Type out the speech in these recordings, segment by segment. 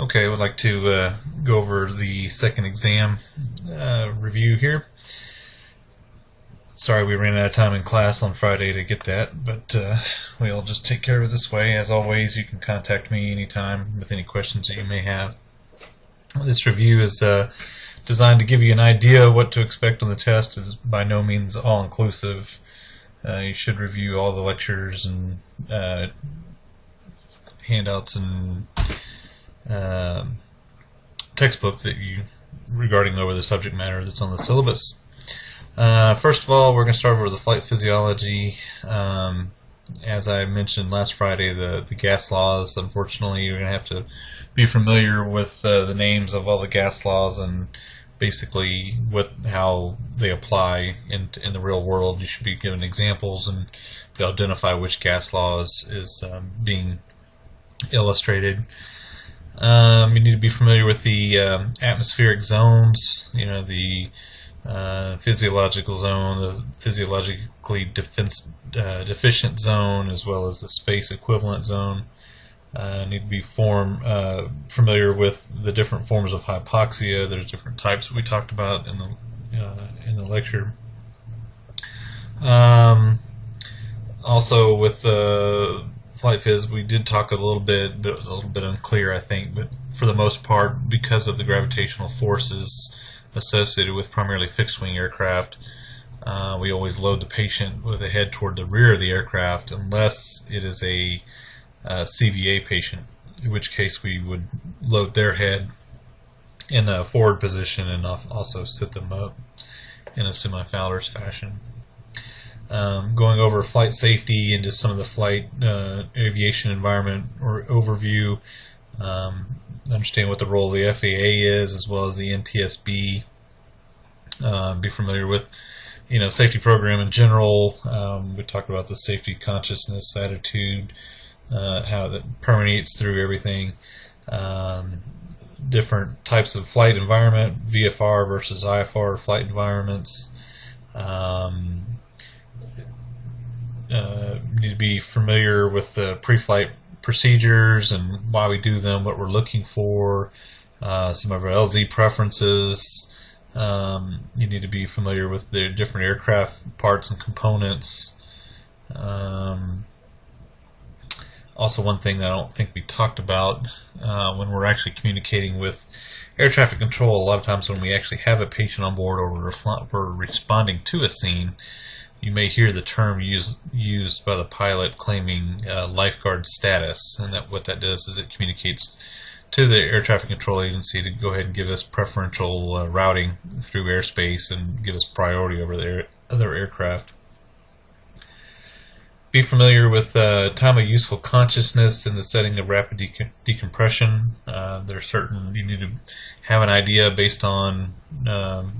Okay, I would like to go over the second exam review here. Sorry we ran out of time in class on Friday to get that, but we'll just take care of it this way. As always, you can contact me anytime with any questions that you may have. This review is designed to give you an idea of what to expect on the test. It is by no means all-inclusive. You should review all the lectures and handouts and textbook that you regarding over the subject matter that's on the syllabus. First of all, we're going to start over with the flight physiology. As I mentioned last Friday, the gas laws. Unfortunately, you're going to have to be familiar with the names of all the gas laws and basically how they apply in the real world. You should be given examples and be able to identify which gas law is being illustrated. You need to be familiar with the atmospheric zones, the physiological zone, the physiologically deficient zone, as well as the space equivalent zone. Need to be familiar with the different forms of hypoxia. There's different types that we talked about in the lecture. Also with flight phys, we did talk a little bit, but it was a little bit unclear, I think. But for the most part, because of the gravitational forces associated with primarily fixed-wing aircraft, we always load the patient with a head toward the rear of the aircraft, unless it is a CVA patient, in which case we would load their head in a forward position and also sit them up in a semi-Fowler's fashion. Going over flight safety and just some of the flight aviation environment or overview, understand what the role of the FAA is, as well as the NTSB. Be familiar with safety program in general. We talked about the safety consciousness attitude, how that permeates through everything. Different types of flight environment, VFR versus IFR flight environments. Need to be familiar with the pre-flight procedures and why we do them, what we're looking for, some of our LZ preferences. You need to be familiar with the different aircraft parts and components. Also, one thing that I don't think we talked about when we're actually communicating with air traffic control, a lot of times when we actually have a patient on board or we're responding to a scene, you may hear the term used by the pilot claiming lifeguard status, and what that does is it communicates to the air traffic control agency to go ahead and give us preferential routing through airspace and give us priority over the other aircraft. Be familiar with time of useful consciousness in the setting of rapid decompression. There are certain, you need to have an idea based on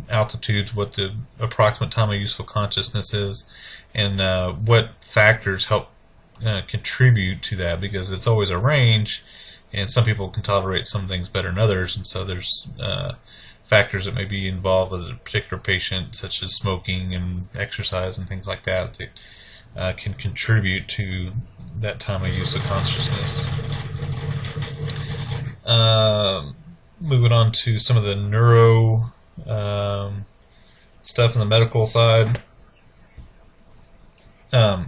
altitudes what the approximate time of useful consciousness is, and what factors help contribute to that, because it's always a range, and some people can tolerate some things better than others, and so there's factors that may be involved with a particular patient, such as smoking and exercise and things like that, that can contribute to that time of use of consciousness. Moving on to some of the neuro stuff in the medical side. You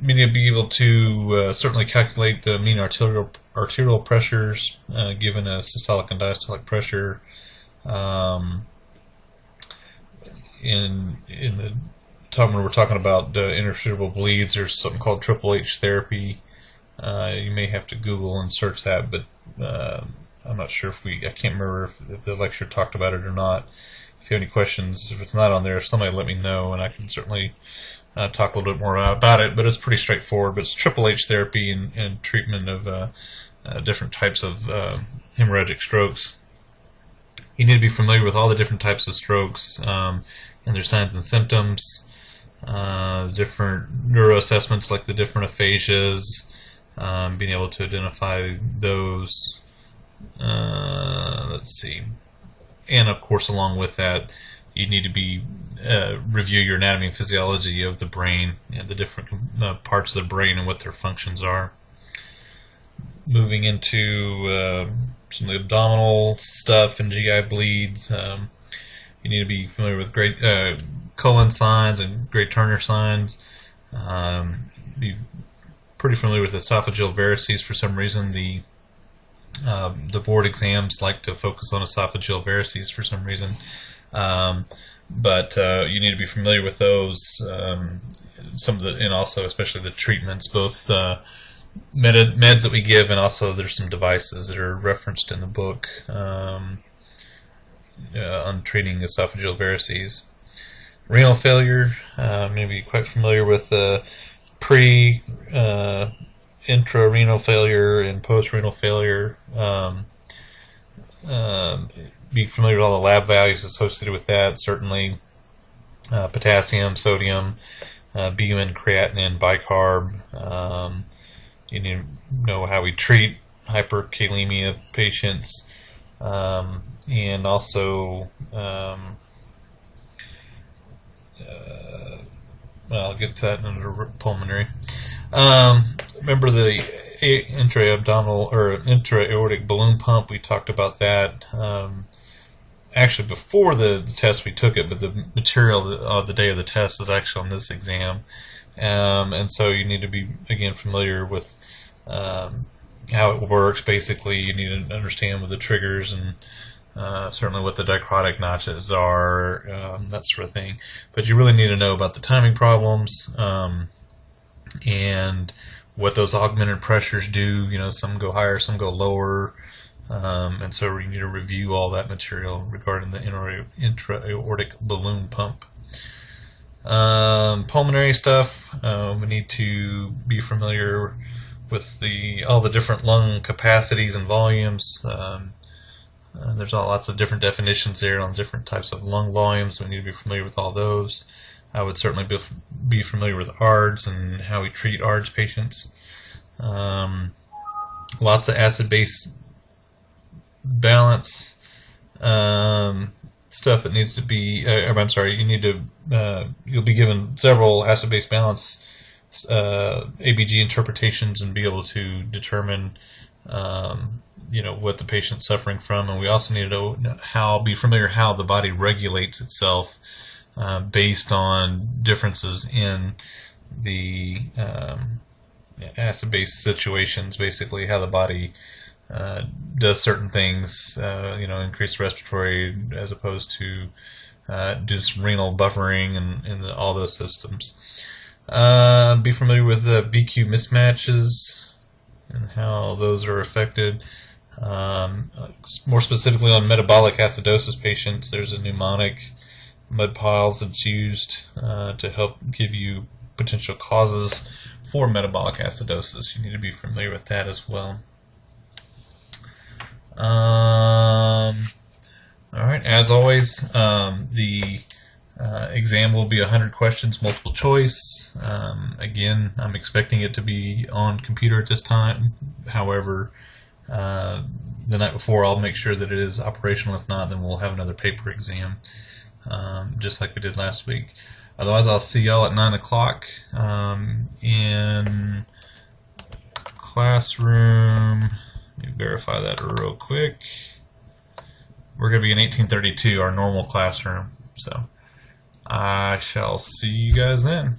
need to be able to certainly calculate the mean arterial pressures given a systolic and diastolic pressure. In the time when we're talking about intercerebral bleeds, there's something called Triple H therapy. You may have to Google and search that, but I'm not sure I can't remember if the lecture talked about it or not. If you have any questions, if it's not on there, somebody let me know, and I can certainly talk a little bit more about it. But it's pretty straightforward. But it's Triple H therapy and treatment of different types of hemorrhagic strokes. You need to be familiar with all the different types of strokes and their signs and symptoms. Different neuro assessments like the different aphasias, being able to identify those. Let's see. And of course, along with that, you need to review your anatomy and physiology of the brain and the different parts of the brain and what their functions are. moving into some of the abdominal stuff and GI bleeds. You need to be familiar with great Cullen signs and great Turner signs. Be pretty familiar with esophageal varices. For some reason, the board exams like to focus on esophageal varices for some reason. But you need to be familiar with those. Some of the, and also especially the treatments, both meds that we give, and also there's some devices that are referenced in the book on treating esophageal varices. Renal failure, maybe quite familiar with intra-renal failure and post-renal failure. Be familiar with all the lab values associated with that. Certainly potassium, sodium, BUN, creatinine, bicarb. You need to know how we treat hyperkalemia patients, and also well, I'll get to that under pulmonary. Remember the intra-abdominal or intra-aortic balloon pump? We talked about that. Actually, before the test we took it, but the material on the day of the test is actually on this exam. And so you need to be, again, familiar with how it works. Basically, you need to understand what the triggers and certainly what the dicrotic notches are, that sort of thing. But you really need to know about the timing problems and what those augmented pressures do. You know, some go higher, some go lower. And so we need to review all that material regarding the intra-aortic balloon pump. Pulmonary stuff, we need to be familiar with all the different lung capacities and volumes. There's lots of different definitions there on different types of lung volumes. We need to be familiar with all those. I would certainly be familiar with ARDS and how we treat ARDS patients. Lots of acid-base balance stuff that needs to be. You'll be given several acid-base balance ABG interpretations and be able to determine what the patient's suffering from. And we also need to be familiar how the body regulates itself based on differences in the acid-base situations. Basically, how the body does certain things, increase respiratory as opposed to do some renal buffering and all those systems. Be familiar with the BQ mismatches and how those are affected. More specifically on metabolic acidosis patients, there's a mnemonic, MedPiles, that's used to help give you potential causes for metabolic acidosis. You need to be familiar with that as well. Alright, as always, the exam will be 100 questions, multiple choice. Again, I'm expecting it to be on computer at this time. However, the night before I'll make sure that it is operational. If not, then we'll have another paper exam, just like we did last week. Otherwise, I'll see y'all at 9 o'clock in classroom. Let me verify that real quick. We're going to be in 1832, our normal classroom. So I shall see you guys then.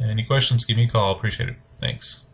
Any questions, give me a call. Appreciate it. Thanks.